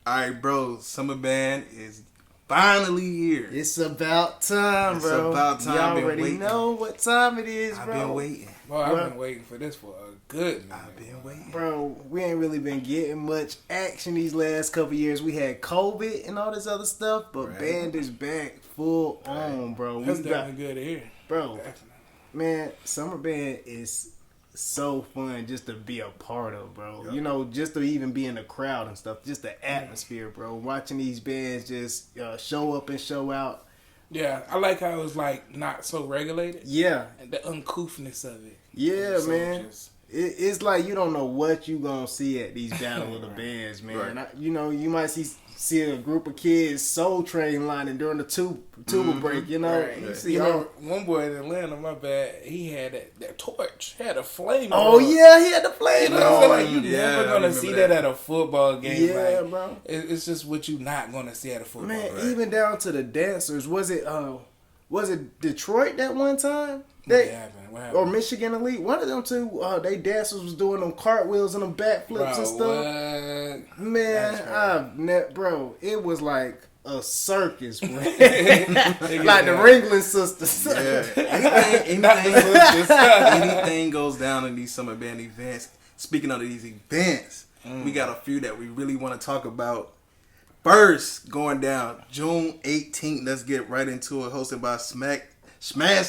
All right, bro. Summer band is finally here. It's about time, bro. It's about time. Y'all already know what time it is, bro. I've been waiting. Boy, I've been waiting for this for a good minute. I've been waiting. Bro, we ain't really been getting much action these last couple years. We had COVID and all this other stuff, but band is back full on, bro. That's definitely good to hear. Bro, man, summer band is so fun just to be a part of, bro. Yep. You know, just to even be in the crowd and stuff. Just the atmosphere, bro. Watching these bands just show up and show out. Yeah, I like how it's like not so regulated. Yeah. And the uncouthness of it. Yeah, so man. It's like you don't know what you gonna see at these Battle of the Bands, man. Right. You might see a group of kids Soul Train lining during the tuba break, you know. Right. One boy in Atlanta, my bad, he had that torch, had a flame. Oh yeah, he had the flame. You know, like you never gonna see that at a football game. Yeah, like, bro. It's just what you not gonna see at a football game. Man, even down to the dancers. Was it Detroit that one time? What happened? Or Michigan Elite, one of them two, they dancers was doing them cartwheels and them backflips and stuff. What? Man, bro, it was like a circus, bro. Like the Ringling Sisters. Anything goes down in these summer band events. Speaking of these events, we got a few that we really want to talk about. First, going down June 18th. Let's get right into it. Hosted by Smash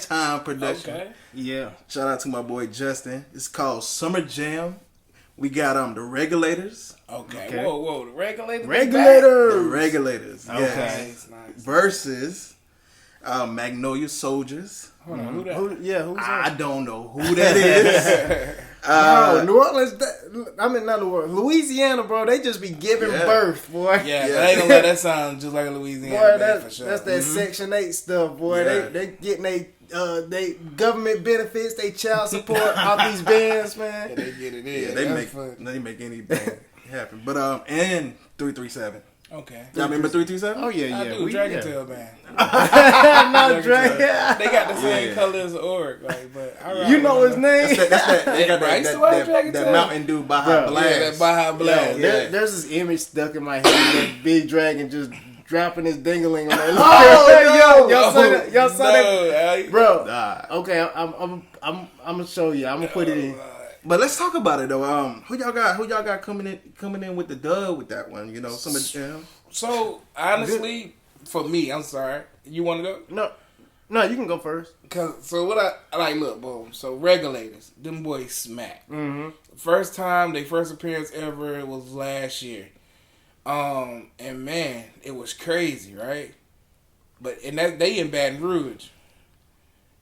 Time Production. Okay. Yeah. Shout out to my boy Justin. It's called Summer Jam. We got the Regulators. Okay. Whoa. The Regulators. The Regulators. Okay. Yes. Nice. Versus Magnolia Soldiers. Hold on. Who's that? Who's that? I don't know who that is. New Orleans. Not New Orleans. Louisiana, bro. They just be giving birth, boy. Yeah, they ain't gonna let that sound just like a Louisiana band for sure. That's that Section 8 stuff, boy. Yeah. They getting they government benefits, they child support off these bands, man. Yeah, they get it in. Yeah, they make anything happen. But and 337. Okay. Y'all remember 337? Oh yeah. I do. Dragon Tail Band. Not Dragon. They got the same color as Org, like, but you know his name. That's that. They got that Mountain Dew Baja Blast. Yeah, that Baja Blast. There's this image stuck in my head. That big dragon just dropping his dingling on that. Y'all saw that, bro? Okay, I'm gonna show you. I'm gonna put it in. But let's talk about it though. Who y'all got coming in with the dub with that one? You know, some of them. So honestly, for me, I'm sorry. You want to go? No, you can go first. So what I like. Look, boom. So Regulators, them boys smack. Mm-hmm. First appearance ever was last year. And man, it was crazy, right? But they in Baton Rouge.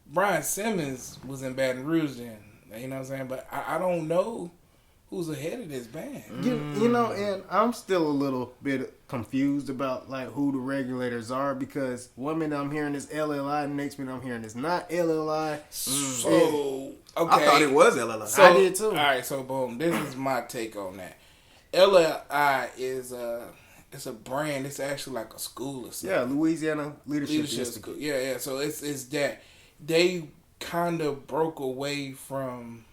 Brian Simmons was in Baton Rouge then. You know what I'm saying? But I don't know who's ahead of this band. You know, and I'm still a little bit confused about like who the Regulators are, because one minute I'm hearing this LLI, the next minute I'm hearing it's not LLI. So okay, I thought it was LLI. So, I did too. All right, so boom, this is my take on that. LLI is it's a brand. It's actually like a school or something. Yeah, Louisiana Leadership School. Yeah. So it's that they kind of broke away from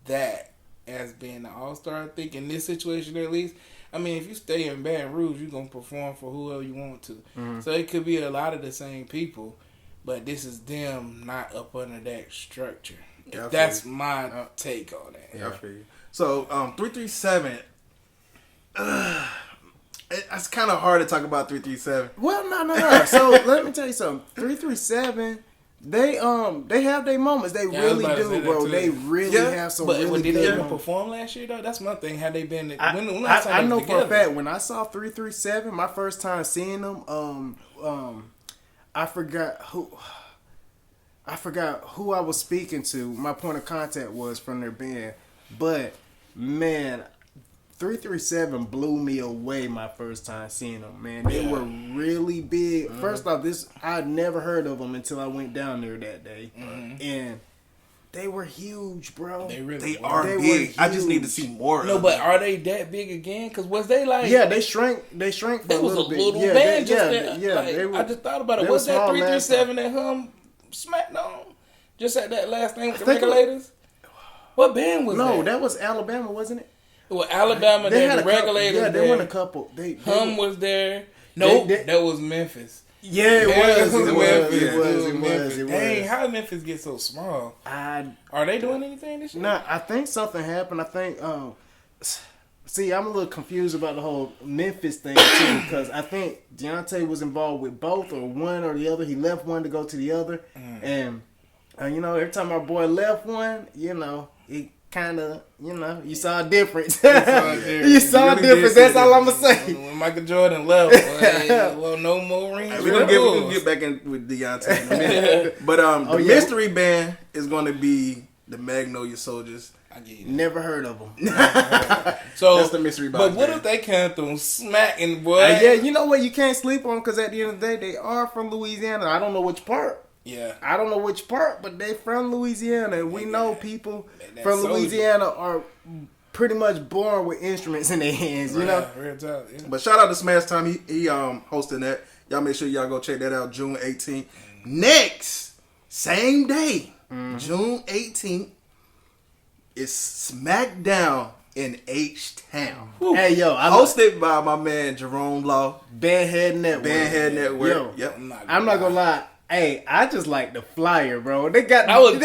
that as being an all-star, I think, in this situation at least. I mean, if you stay in Baton Rouge, you're going to perform for whoever you want to. Mm-hmm. So it could be a lot of the same people, but this is them not up under that structure. Yeah, that's my take on that. Yeah, I feel you. So 337, it's kind of hard to talk about 337. Well, no. So let me tell you something. 337... They have their moments. They really do, bro. They really have some really did good they even perform last year though? That's my thing. Had they been? I know for a fact when I saw 337, my first time seeing them, I forgot who I was speaking to. My point of contact was from their band, but man, 337 blew me away my first time seeing them, man. They were really big. Mm-hmm. First off, I'd never heard of them until I went down there that day. Mm-hmm. And they were huge, bro. They are big. I just need to see more of them. But are they that big again? Because was they like... Yeah, they shrank for a little bit. Little band I just thought about it. Was that 337 at Smackdown? Just at that last name with the Regulators? What band was that? No, that was Alabama, wasn't it? Well, Alabama, They had the a couple, regulators. yeah, there. they won a couple. Hum was there. Nope, that was Memphis. Yeah, it was. Memphis. Dang, how did Memphis get so small? Are they doing anything this year? No, I think something happened. I think. See, I'm a little confused about the whole Memphis thing too, because I think Javonte was involved with both, or one or the other. He left one to go to the other, and you know, every time our boy left one, you know, it kind of, you know, you saw a difference. You saw a difference. That's all I'm gonna say. When Michael Jordan left, well, no more rings. We're gonna get back in with Deontay in a minute. But the mystery band is gonna be the Magnolia Soldiers. Never heard of them. So that's the mystery box. But what if they come through smacking, boy? Yeah, you know what? You can't sleep on them because at the end of the day, they are from Louisiana. I don't know which part. Yeah. I don't know which part, but they from Louisiana. And we know people from Louisiana are pretty much born with instruments in their hands, you know? Real talk, yeah. But shout out to Smash Time. He hosting that. Y'all make sure y'all go check that out June 18th. Next, same day, June 18th, is Smackdown in H-Town. Hey, yo. Hosted by my man, Jerome Law. Bandhead Network. Yo, yep. I'm not gonna lie. Hey, I just like the flyer, bro. They got the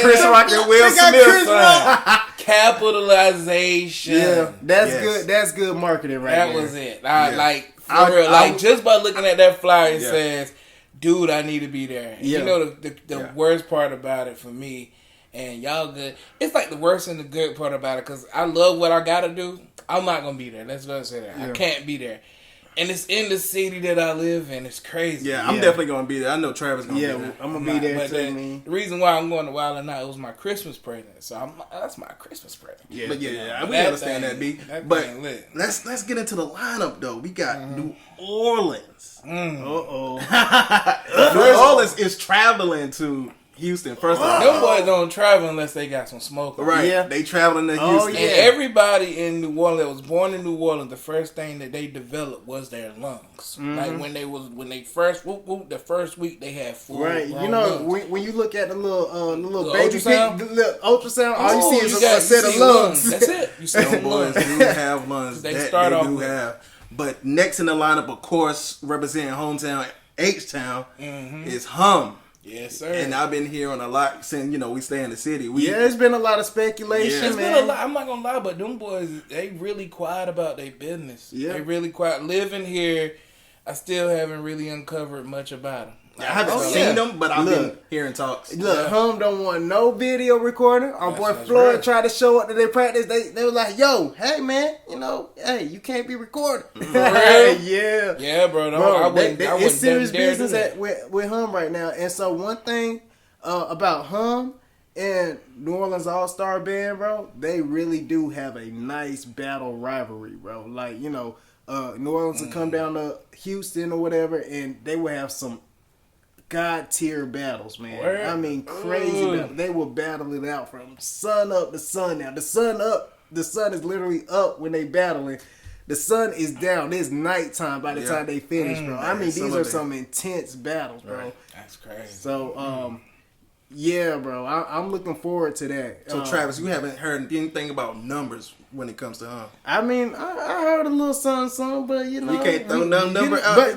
Chris Rock and Will Smith. Capitalization. Yeah, that's good. That's good marketing right there. That was it. Like just by looking at that flyer, it says, "Dude, I need to be there." And you know the worst part about it for me, and y'all good. It's like the worst and the good part about it because I love what I gotta do. I'm not gonna be there. Let's go say that. I can't be there. And it's in the city that I live in. It's crazy. Yeah, I'm definitely going to be there. I know Travis going to be there. I'm going to be there too. The reason why I'm going to Wild and Night, it was my Christmas present. So that's my Christmas present. Yeah, but we understand that, B. But let's get into the lineup, though. We got New Orleans. New Orleans is traveling to Houston. First of all, them boys don't travel unless they got some smoke. Right. Yeah. They traveling to Houston. And everybody in New Orleans that was born in New Orleans, the first thing that they developed was their lungs. Like when they first the first week they had full. Right. You know, when you look at the little baby ultrasound? the little ultrasound, all you see is a set of lungs. That's it. You see them boys do have lungs. They start off with have. But next in the lineup, of course, representing hometown H-Town is Hum. Yes, sir. And I've been hearing a lot since, we stay in the city. It's been a lot of speculation, It's man. been a lot. I'm not going to lie, but them boys, they really quiet about their business. Yeah. They really quiet. Living here, I still haven't really uncovered much about them. I haven't seen them, but I've been hearing talks. Look, Hum don't want no video recording. Our boy Floyd tried to show up to their practice. They were like, yo, hey, man, hey, you can't be recording. Yeah. Yeah, bro. It's serious business with Hum right now. And so one thing about Hum and New Orleans Allstar Band, bro, they really do have a nice battle rivalry, bro. Like, New Orleans will come down to Houston or whatever, and they will have some God tier battles, man. Word. I mean, crazy battles. They will battle it out from sun up to sun down. The sun is literally up when they battling. The sun is down. It's nighttime by the time they finish, bro. I mean, these are some intense battles, bro. Right. That's crazy. So, yeah, bro. I'm looking forward to that. So, Travis, you haven't heard anything about numbers when it comes to Hum? I mean, I heard a little something, but you can't throw no number out. But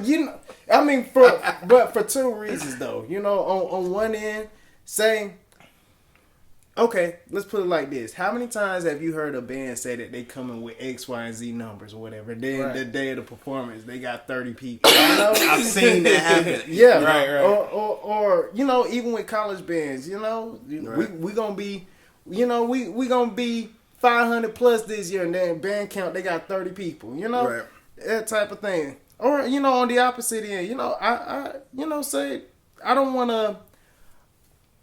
I mean, for two reasons though. On one end, saying, okay, let's put it like this: how many times have you heard a band say that they coming with X, Y, and Z numbers or whatever? Then the day of the performance, they got 30 people. I've seen that happen. Yeah, right. Or even with college bands, we gonna be, we gonna be 500 plus this year, and then band count they got 30 people. Right. That type of thing. Or on the opposite end, I say I don't want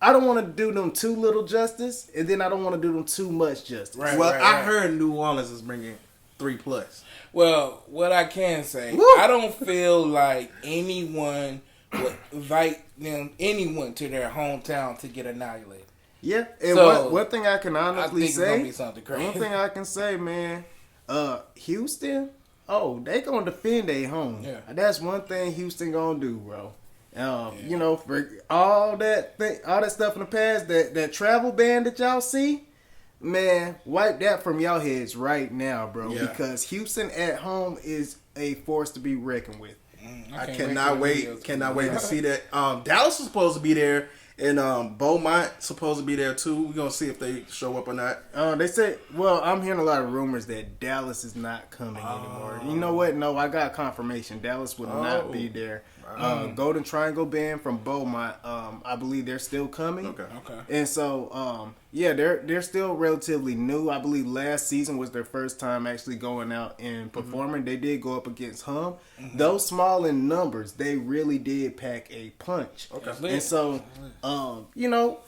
to do them too little justice, and then I don't want to do them too much justice. Right. Well, I heard New Orleans is bringing 3+. Well, what I can say, I don't feel like anyone would invite anyone to their hometown to get annihilated. Yeah, and one thing I can honestly say, it's gonna be something crazy. One thing I can say, man, Houston, they gonna defend their home. Yeah. That's one thing Houston gonna do, bro. For all that stuff in the past, that travel ban that y'all see, Man, wipe that from your heads right now, bro. Yeah. Because Houston at home is a force to be reckoned with. I cannot wait. Cannot wait to see that. Dallas is supposed to be there, and Beaumont supposed to be there too. We're gonna see if they show up or not. They said, well, I'm hearing a lot of rumors that Dallas is not coming anymore. You know what? No, I got confirmation. Dallas will not be there. Golden Triangle Band from Beaumont, I believe they're still coming. Okay. And so, yeah, they're still relatively new. I believe last season was their first time actually going out and performing. They did go up against Hum. Those small in numbers, they really did pack a punch. Okay. And so, you know,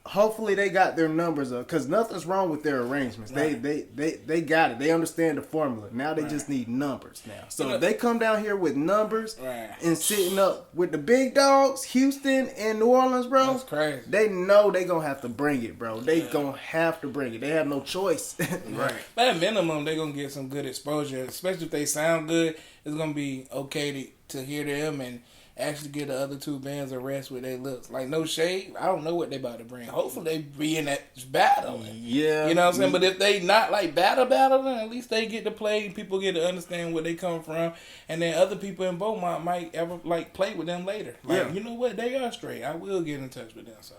hopefully they got their numbers up, because nothing's wrong with their arrangements. Right. They got it. They understand the formula. Now they just need numbers now. So if they come down here with numbers and sitting up with the big dogs, Houston and New Orleans, bro, That's crazy. they know they gonna have to bring it, bro. They gonna have to bring it. They have no choice. Right. But at minimum, they're going to get some good exposure, especially if they sound good. It's going to be okay to hear them and actually get the other two bands a rest with their looks. Like, no shade. I don't know what they about to bring. Hopefully they be in that battle. Yeah. You know what I'm saying? But if they not like battle, then at least they get to play. People get to understand where they come from. And then other people in Beaumont might ever like play with them later. Like, you know what? They are straight. I will get in touch with them. So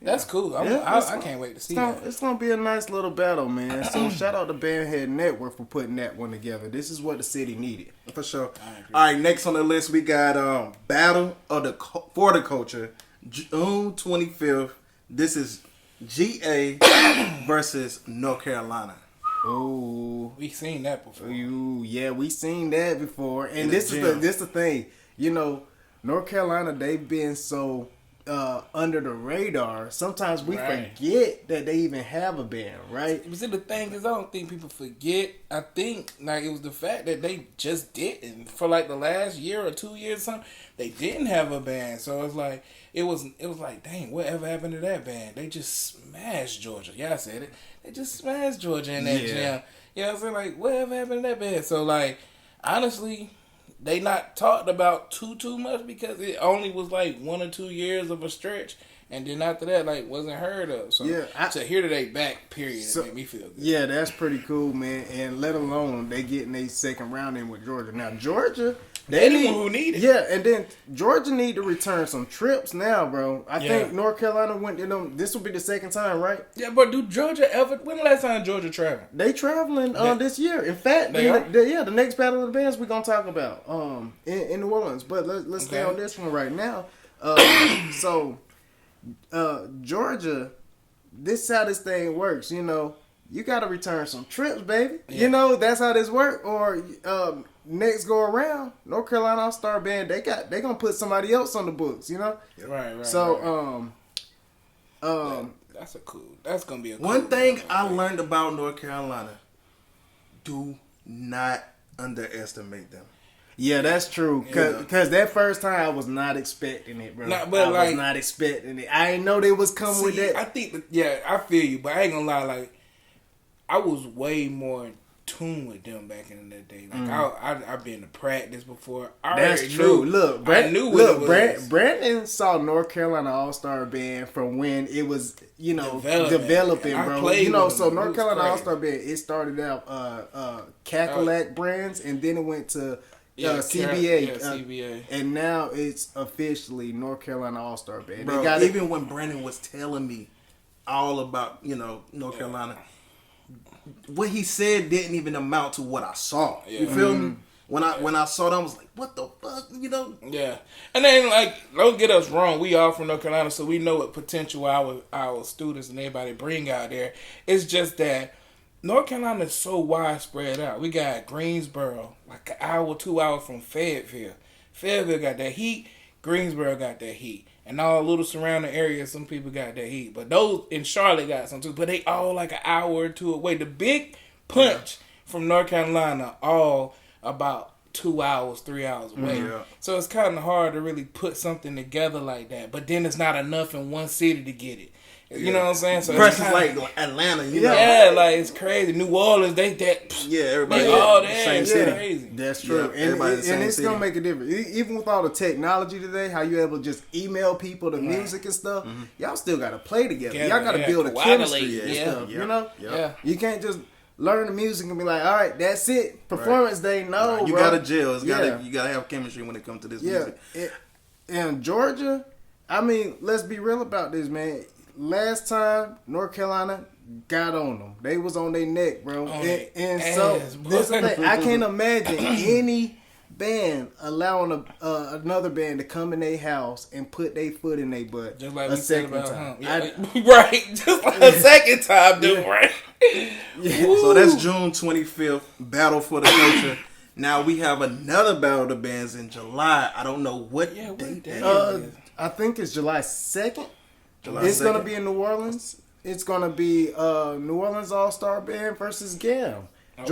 that's cool. I can't wait to see that. It's gonna be a nice little battle, man. So shout out to Bandhead Network for putting that one together. This is what the city needed. For sure. All right, next on the list we got Battle of the for the Culture, June 25th. This is GA versus North Carolina. Ooh, We seen that before. yeah, we seen that before. And this is the thing. You know, North Carolina, they've been so under the radar. Sometimes we forget that they even have a band, right? But see, the thing is, I don't think people forget. I think like it was the fact that they just didn't for like the last year or 2 years or something. They didn't have a band, so it's like it was like, dang, whatever happened to that band? They just smashed Georgia. Yeah, I said it. They just smashed Georgia in that jam. You know what I'm saying? Like, whatever happened to that band? So like, honestly, they not talked about too much because it only was like 1 or 2 years of a stretch, and then after that, like, wasn't heard of. So to hear that they back, period, it made me feel good. Yeah, that's pretty cool, man. And let alone they getting a second round in with Georgia. Now Georgia, they the one who need it. Yeah, and then Georgia need to return some trips now, bro. I think North Carolina went to them. This will be the second time, right? Yeah, but do Georgia ever? When the last time Georgia traveled? They traveling this year. In fact, the next Battle of the Bands we're gonna talk about in New Orleans. But let's stay on this one right now. Georgia, this is how this thing works. You know, you got to return some trips, baby. Yeah. You know, that's how this works. Or next go around, North Carolina Allstar Band, they gonna put somebody else on the books. You know, right. So that's gonna be a cool one thing I learned about North Carolina: do not underestimate them. Yeah, that's true. Cause that first time I was not expecting it, bro. I was not expecting it. I didn't know they was coming with that. I think, I feel you, but I ain't gonna lie. Like, I was way more in tune with them back in the day. Like, I've been to practice before. That's true. Look, Brandon saw North Carolina All-Star Band from when it was, you know, developing, bro. So North Carolina All-Star Band, it started out Cackalack Brands, and then it went to CBA, CBA, and now it's officially North Carolina All-Star Band. Bro, even when Brandon was telling me all about, North Carolina, what he said didn't even amount to what I saw. You feel me? When I saw them, I was like, what the fuck, Yeah. And then, like, don't get us wrong, we all from North Carolina, so we know what potential our students and everybody bring out there. It's just that North Carolina is so widespread out. We got Greensboro, like an hour, 2 hours from Fayetteville. Fayetteville got that heat. Greensboro got that heat. And all little surrounding areas, some people got that heat. But those in Charlotte got some too. But they all like an hour or two away. The big punch from North Carolina, all about 2 hours, 3 hours away. Yeah. So it's kind of hard to really put something together like that. But then it's not enough in one city to get it. You know what I'm saying? So versus like Atlanta, you know. Yeah, like it's crazy. New Orleans, they that. Yeah, everybody. They all there. Same It's city. crazy. That's true. Yeah, everybody in the same it's city. gonna make a difference. Even with all the technology today, how you able to just email people the music and stuff, y'all still gotta play together. Y'all gotta build a chemistry and stuff. You know? Yeah. You can't just learn the music and be like, all right, that's it. Performance day, no, You bro. gotta gel. You gotta have chemistry when it comes to this music. And Georgia, I mean, let's be real about this, man. Last time North Carolina got on them, they was on their neck, bro. And so this thing, I can't imagine any band allowing another band to come in their house and put their foot in their butt Just like a we said second about time. right. Just like a second time, dude. Right. So that's June 25th, Battle for the Culture. Now we have another Battle of the Bands in July. I don't know what date that is. I think it's July 2nd. It's gonna be in New Orleans. It's gonna be New Orleans Allstar Band versus GAM. Okay.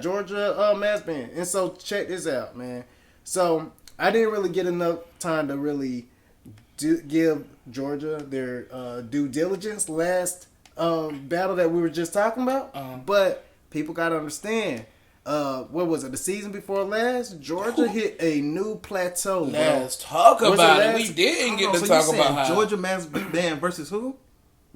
Georgia Mass Band. And so check this out, man. So I didn't really get enough time to really give Georgia their due diligence last battle that we were just talking about. But people gotta understand. What was it? The season before last, Georgia hit a new plateau. Let's talk Was about it it. last- We didn't get to So talk you about saying how Georgia Mass Band versus who?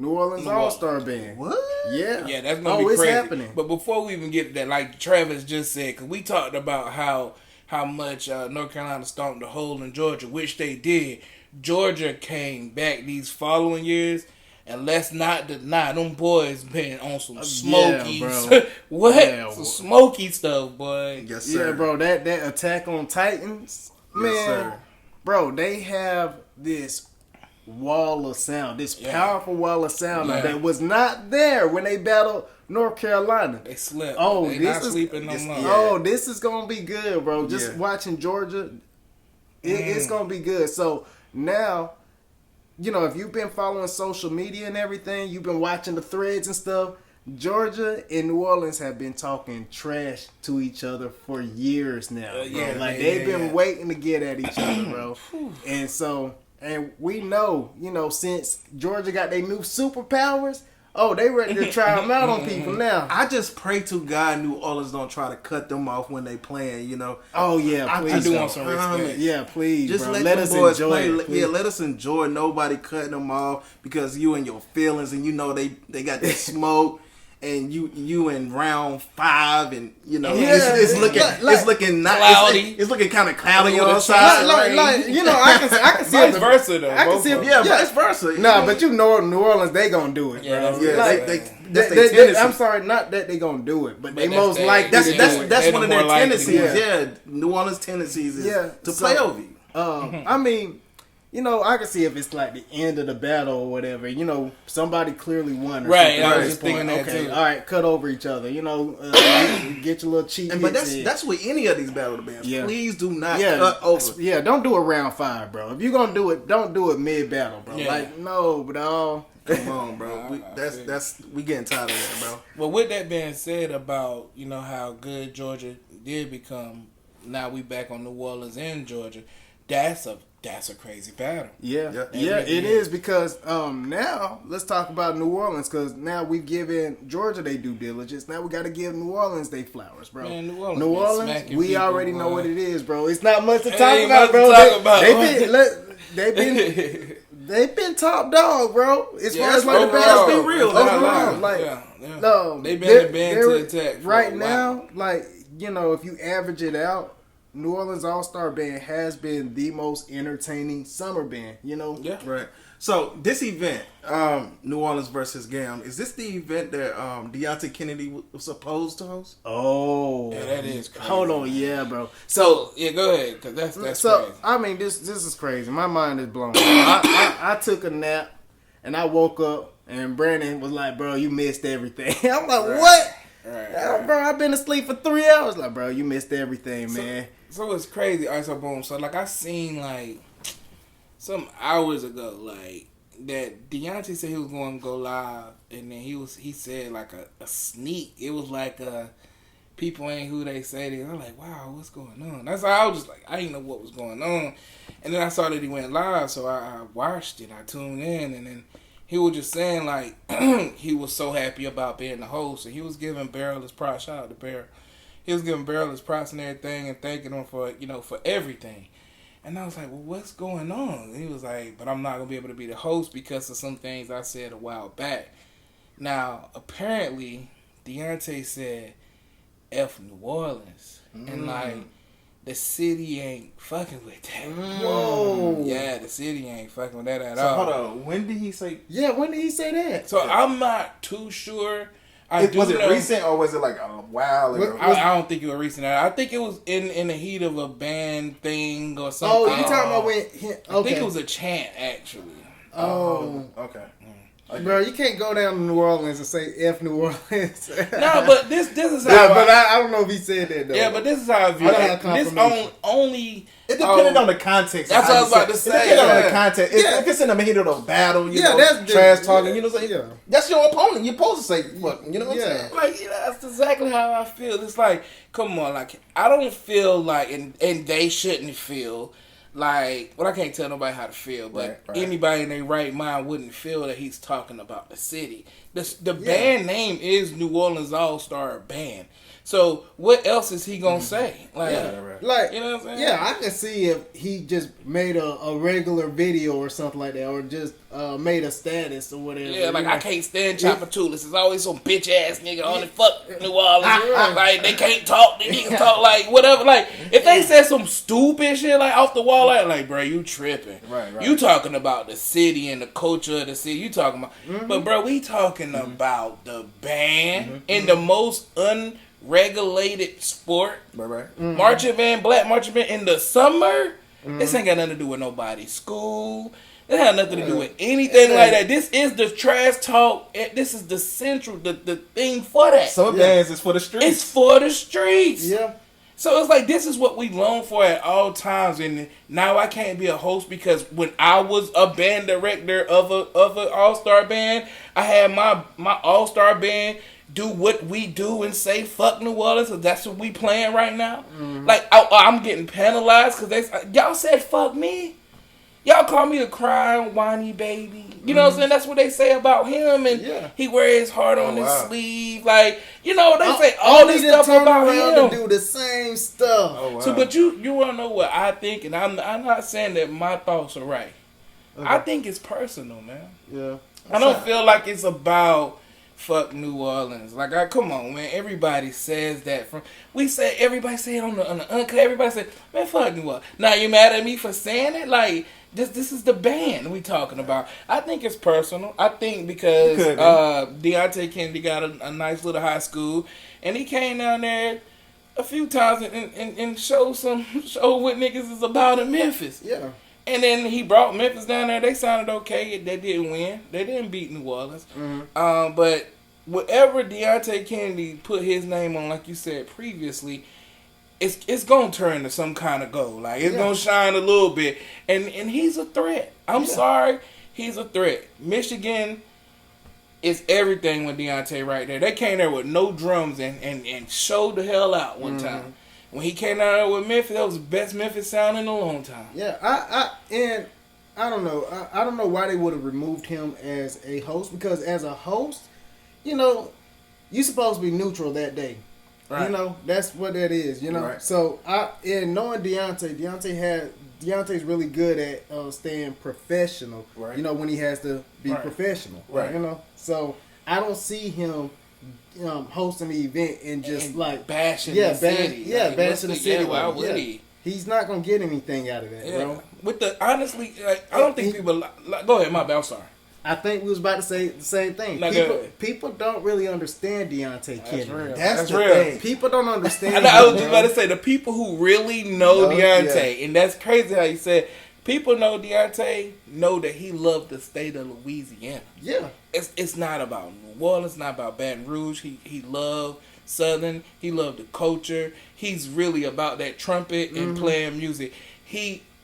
New Orleans All-Star Band. What? Yeah. Yeah, that's gonna be it's crazy. happening. But before we even get to that, like Travis just said, because we talked about how much North Carolina stomped the hole in Georgia, which they did. Georgia came back these following years, and let's not deny them boys been on some smoky, bro. what? Yeah, Some smoky stuff, boy. Yes, sir. Yeah, bro. That Attack on Titans, man, sir. bro. They have this wall of sound, this powerful wall of sound that was not there when they battled North Carolina. They slept. Oh, they this not is sleeping no more. Oh, this is gonna be good, bro. Just Yeah. watching Georgia, it's gonna be good. So now, you know, if you've been following social media and everything, you've been watching the threads and stuff. Georgia and New Orleans have been talking trash to each other for years now, bro. They've been waiting to get at each other, bro. And so, and we know, you know, since Georgia got their new superpowers, they ready to try them out on people now. I just pray to God New Orleans don't try to cut them off when they playing, you know. Oh yeah, please. I do want some respect. Yeah, please, Just bro. let us them boys enjoy play. it. Please. Yeah, let us enjoy. Nobody cutting them off because you and your feelings, and you know they got that smoke, and you in round 5, and you know it's looking not cloudy. It's looking kind of cloudy With a outside. Like, you know, I can see Vice it. versa, though. I can both see of it. them. Yeah, vice versa. Nah, but you know New Orleans, they gonna do it, Yeah, bro. that's Yeah, Like, that's their tendency. I'm sorry, not that they gonna do it, but they that's most they- likely That's to do that's it. that's They're one the of their more likely tendencies. ones. Yeah, New Orleans tendencies is to so- play over you. I mean, you know, I can see if it's like the end of the battle or whatever. You know, somebody clearly won. Or Right, something I at was this just thinking point. that Okay, too. all right, cut over each other. You know, get your little cheat. But hits in. that's with any of these battle bands. Yeah. Please do not cut over. Yeah, don't do it round 5, bro. If you're gonna do it, don't do it mid battle, bro. Yeah. Like, no, bro. Come on, bro. We getting tired of that, bro. Well, with that being said about, you know, how good Georgia did become, now we back on New Orleans and Georgia, that's a crazy battle. Yeah, Yeah. it is because now let's talk about New Orleans because now we've given Georgia their due diligence. Now we got to give New Orleans their flowers, bro. Man, New Orleans been smacking we people, already know boy. what it is, bro. It's not much to talk Ain't about, much bro. to talk about. They've been top dog, bro. As far as like the overall, best, be real. overall, Yeah, like no, they've been the band to attack for right a while. now. Like, you know, if you average it out, New Orleans All-Star Band has been the most entertaining summer band, you know? Yeah. Right. So this event, New Orleans versus GAM, is this the event that Deontay Kennedy was supposed to host? Oh. Yeah, that is crazy. Hold on, yeah, bro. So, yeah, go ahead, because that's So, crazy. I mean, this is crazy. My mind is blown. I took a nap, and I woke up, and Brandon was like, bro, you missed everything. I'm like, what? Right. Bro, I've been asleep for 3 hours. Like, bro, you missed everything, man. So it's crazy. All right, so boom. So like I seen like some hours ago, like that Deontay said he was going to go live, and then he said like a sneak. It was like people ain't who they say they. I'm like, wow, what's going on? That's how I was just like, I didn't know what was going on, and then I saw that he went live, so I watched it. I tuned in, and then he was just saying like he was so happy about being the host, and he was giving Barrel his props. Shout out to Barrel. He was giving Barrel his props and everything, and thanking him for for everything. And I was like, well, what's going on? And he was like, but I'm not gonna be able to be the host because of some things I said a while back. Now, apparently, Deontay said F New Orleans, and like the city ain't fucking with that. Whoa. Yeah, the city ain't fucking with that at So all. hold on, when did he say? Yeah, when did he say that? So I'm not too sure. Was it recent or was it like a while ago? I don't think it was recent. I think it was in the heat of a band thing or something. Oh, you talking about when? Okay. I think it was a chant actually. Oh, okay. Bro, you can't go down to New Orleans and say F New Orleans. No, but this is how. Yeah, but I don't know if he said that though. Yeah, but this is how I view it. This only. It depended on the context. That's what I was about to say. It depended on the context. If it's in the heat of a battle, you know, that's trash talking, you know what I'm saying? Yeah. That's your opponent. You're supposed to say, "Fuck," you know what I'm saying? Like, that's exactly how I feel. It's like, come on, like, I don't feel like, and they shouldn't feel like, well, I can't tell nobody how to feel, but Right. anybody in their right mind wouldn't feel that he's talking about the city. The band name is New Orleans Allstar Band. So what else is he gonna say? Like, Like, you know what I'm saying? Yeah, I can see if he just made a regular video or something like that, or just made a status or whatever. Yeah, like, I can't stand Chopper Tulis. It's always some bitch ass nigga on the fuck New Orleans. Like, they can't talk. They niggas talk like whatever. Like, if they said some stupid shit like off the wall, like bro, you tripping. Right. You talking about the city and the culture of the city. You talking about, but bro, we talking about the band in the most unregulated sport. Right. Marching band, black marching band in the summer. This ain't got nothing to do with nobody's school. It had nothing to do with anything like that. This is the trash talk. This is the central, the thing for that. Some bands is for the streets. It's for the streets. Yeah. So it's like, this is what we long for at all times. And now I can't be a host because when I was a band director of an all-star band, I had my all-star band do what we do and say fuck New Orleans, because that's what we playing right now. Like, I'm getting penalized because y'all said fuck me. Y'all call me a crying, whiny baby. You know what I'm saying? That's what they say about him, and he wears his heart on his sleeve. Like, you know, they say all this stuff about him. To do the same stuff. Oh, wow. So, but you want to know what I think, and I'm not saying that my thoughts are right. Okay. I think it's personal, man. Yeah. I don't feel like it's about fuck New Orleans. Like, come on, man. Everybody says that. Everybody say it on the uncut. Everybody say, man, fuck New Orleans. Now you mad at me for saying it? Like, this is the band we talking about. I think it's personal. I think because Deontay Kennedy got a nice little high school, and he came down there a few times and showed what niggas is about in Memphis. Yeah. And then he brought Memphis down there. They sounded okay. They didn't win. They didn't beat New Orleans. But whatever Deontay Kennedy put his name on, like you said previously, it's gonna turn to some kind of goal. Like, it's gonna shine a little bit. And he's a threat. I'm sorry, he's a threat. Michigan is everything with Deontay right there. They came there with no drums and showed the hell out one time. When he came out there with Memphis, that was the best Memphis sound in a long time. Yeah, I don't know. I don't know why they would have removed him as a host, because as a host, you know, you're supposed to be neutral that day. Right. You know, that's what that is, you know. Right. So knowing Deontay's really good at staying professional. Right. You know, when he has to be professional. Right. You know. So I don't see him hosting the event and just like bashing the city. Yeah, bashing the city. Why would he? He's not gonna get anything out of that, bro. With the honestly, I don't think people. Go ahead, my bad. I'm sorry. I think we was about to say the same thing. People don't really understand Deontay Kennedy. That's real. Thing. People don't understand. I was just about to say, the people who really know Deontay, and that's crazy how you said people know Deontay, know that he loved the state of Louisiana. Yeah, it's not about New Orleans, it's not about Baton Rouge. He loved Southern. He loved the culture. He's really about that trumpet and playing music.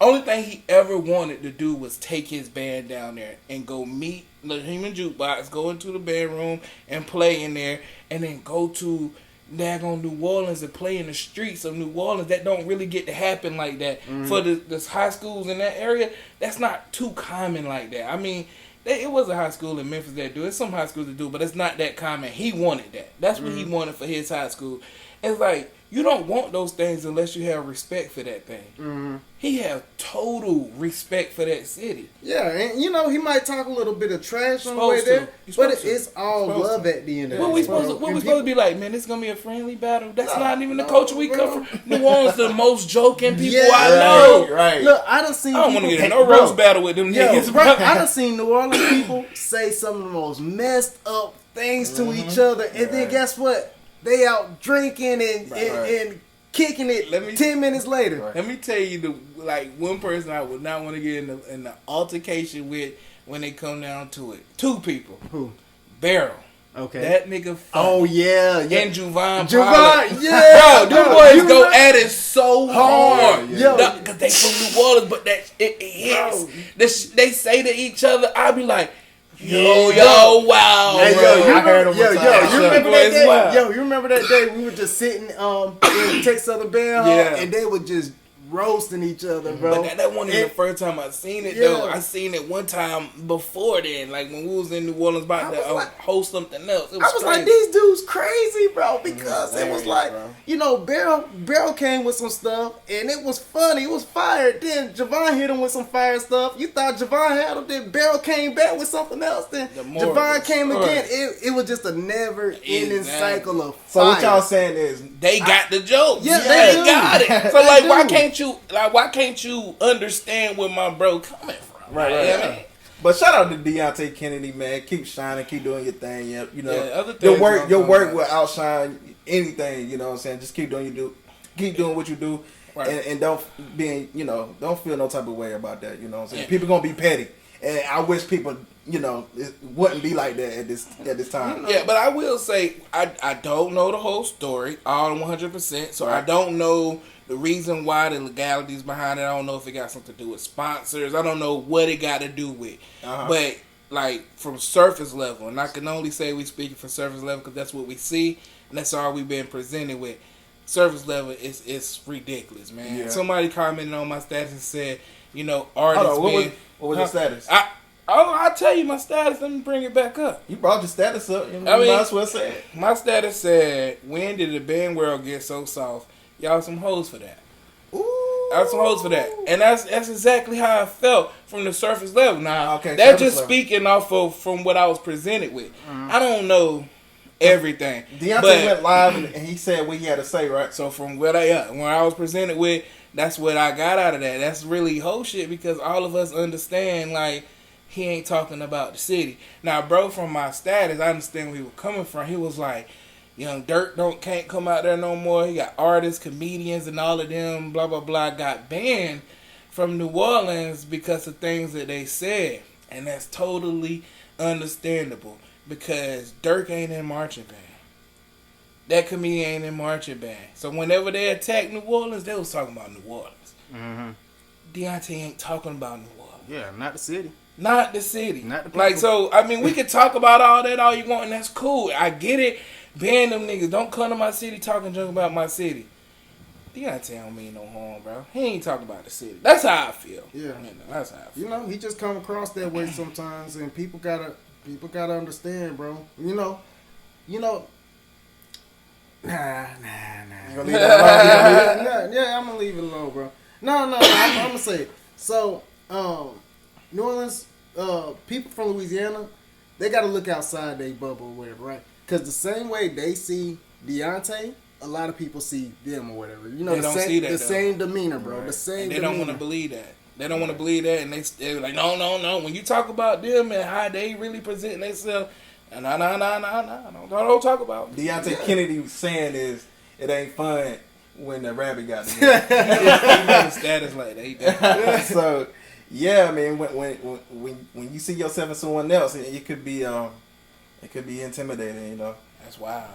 Only thing he ever wanted to do was take his band down there and go meet the Human Jukebox, go into the bandroom and play in there, and then go to daggone New Orleans and play in the streets of New Orleans. That don't really get to happen like that. For the high schools in that area, that's not too common like that. I mean, It was a high school in Memphis that do it. It's some high schools that do, but it's not that common. He wanted that. That's what he wanted for his high school. It's like, you don't want those things unless you have respect for that thing. He have total respect for that city. Yeah, and you know, he might talk a little bit of trash on the way there, but it's all love at the end of it. What we supposed to be like, man, this is going to be a friendly battle? That's not even the culture we come from. New Orleans, the most joking people I know. Right. Look, I done seen I don't want to get in no roast battle with them niggas. Bro, I done seen New Orleans people say some of the most messed up things to each other, and then guess what? They out drinking and kicking it 10 minutes later. Let me tell you, one person I would not want to get in the altercation with when they come down to it. Two people. Who? Barrel. Okay. That nigga. Oh yeah. And Javonte. Yeah. Bro, them boys go at it so hard. Yo, because they from New Orleans, but that it hits. They say to each other, I be like, wow. Hey, I heard him. You remember that day? Wow. Yo, you remember that day we were just sitting in Texas Southern Band Hall, and they were just roasting each other, bro. But that wasn't even the first time I seen it though. I seen it one time before then, like when we was in New Orleans about to host something else. I was like, these dudes crazy, bro, because it was like, you know, Barrel came with some stuff and it was funny, it was fire. Then Javon hit him with some fire stuff. You thought Javon had him, then Barrel came back with something else. Then Javon came again. It was just a never-ending cycle of fire. So what y'all saying is they got the joke. Yeah, they got it. So like, why can't you understand where my bro coming from? Right. But shout out to Deontay Kennedy, man. Keep shining, keep doing your thing. You know, your work will outshine anything. You know what I'm saying? Just keep doing what you do, and don't feel no type of way about that. You know what I'm saying? Yeah. People gonna be petty, and I wish people, you know, it wouldn't be like that at this time. Yeah, but I will say I don't know the whole story all 100%, so I don't know the reason why, the legalities behind it. I don't know if it got something to do with sponsors. I don't know what it got to do with. But like from surface level, and I can only say we speaking from surface level because that's what we see and that's all we've been presented with. Surface level it's ridiculous, man. Yeah. Somebody commented on my status and said, you know, artists. What was your status? I'll tell you my status. Let me bring it back up. You brought your status up. You might as well say it. My status said, when did the band world get so soft? Y'all some hoes for that. Y'all some hoes for that. And that's exactly how I felt from the surface level. Now, that's just speaking off of from what I was presented with. I don't know everything. Deontay went live and he said what he had to say, right? So from what I was presented with, that's what I got out of that. That's really whole shit because all of us understand, like, he ain't talking about the city. Now, bro, from my status, I understand where he was coming from. He was like, Young Dirt can't come out there no more. He got artists, comedians, and all of them, blah, blah, blah, got banned from New Orleans because of things that they said. And that's totally understandable because Dirk ain't in marching band. That comedian ain't in marching band. So whenever they attacked New Orleans, they was talking about New Orleans. Deontay ain't talking about New Orleans. Yeah, not the city. Not the city. Not the people. Like, so, I mean, we can talk about all that all you want, and that's cool. I get it. Ban them niggas. Don't come to my city talking junk about my city. Deontay don't mean no harm, bro. He ain't talking about the city. That's how I feel. Yeah. That's how I feel. You know, he just come across that way sometimes, and people gotta understand, bro. You know. Nah. You gonna leave that alone? Yeah, I'm gonna leave it alone, bro. No, I'm gonna say it. So, New Orleans, people from Louisiana, they gotta look outside their bubble or whatever, right? Because the same way they see Deontay, a lot of people see them or whatever. You know, the same demeanor, bro. Right. The same. They don't want to believe that. They don't want to believe that, and they're like, no. When you talk about them and how they really present themselves, no, don't talk about them. Deontay Kennedy saying is it ain't fun when the rabbit got me. He got a status like that. So yeah, I mean, when you see yourself as someone else, it could be intimidating, you know. That's wild.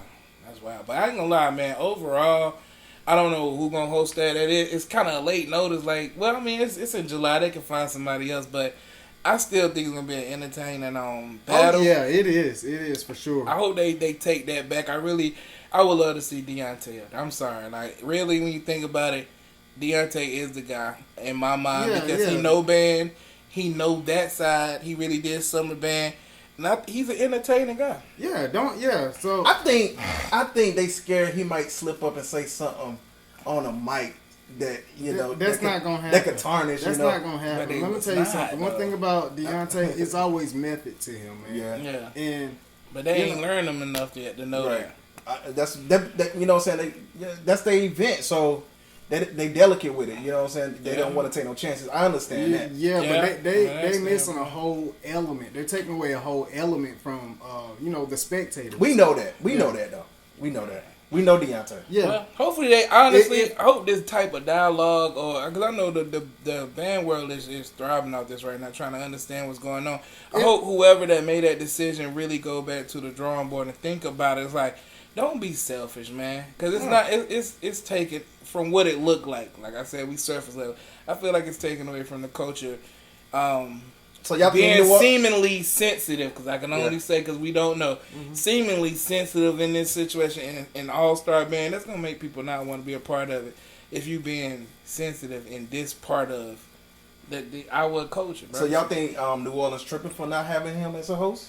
But I ain't gonna lie, man. Overall, I don't know who gonna host that. It's kind of a late notice. Like, well, I mean, it's in July. They can find somebody else, but I still think it's gonna be an entertaining battle. Oh yeah, it is. It is for sure. I hope they take that back. I would love to see Deontay. I'm sorry, like really, when you think about it, Deontay is the guy in my mind because he know band. he know that side. He really did summer band. He's an entertaining guy. So I think they scared he might slip up and say something on a mic that that's not gonna happen. That could tarnish. That's not gonna happen. Let me tell you something. One thing about Deontay, it's always method to him, man. Yeah. But they ain't learned them enough yet to know that. That's you know what I'm saying. That's their event, so they delicate with it. You know what I'm saying. They don't want to take no chances. I understand that. But they missing a whole element. They're taking away a whole element from the spectators. We know that. We know that though. We know that. We know Deontay. Yeah. Well, hopefully they honestly hope this type of dialogue, or because I know the band world is thriving out this right now, trying to understand what's going on. I hope whoever that made that decision really go back to the drawing board and think about it. It's like, don't be selfish, man, because it's not. It's taken from what it looked like. Like I said, we surface level. I feel like it's taken away from the culture. So y'all being seemingly sensitive, because I can only say because we don't know, seemingly sensitive in this situation in All-Star Band, that's gonna make people not want to be a part of it. If you being sensitive in this part of our culture, bro. So y'all think New Orleans tripping for not having him as a host?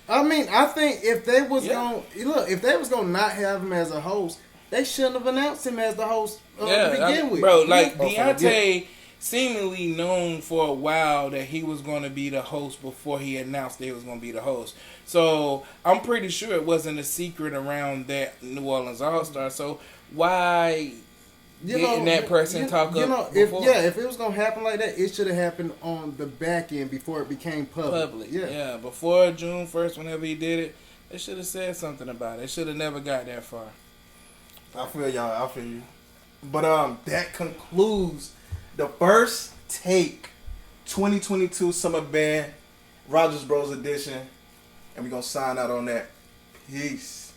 I mean, I think if they was gonna not have him as a host, they shouldn't have announced him as the host to begin with, bro. Like Deontay. Seemingly known for a while that he was going to be the host before he announced that he was going to be the host. So I'm pretty sure it wasn't a secret around that New Orleans All-Star. So why didn't that person talk up before? If it was going to happen like that, it should have happened on the back end before it became public. Yeah, before June 1st, whenever he did it, they should have said something about it. They should have never got that far. I feel y'all. I feel you. But that concludes the First Take 2022 Summer Band Rogersbros edition, and we're gonna sign out on that. Peace.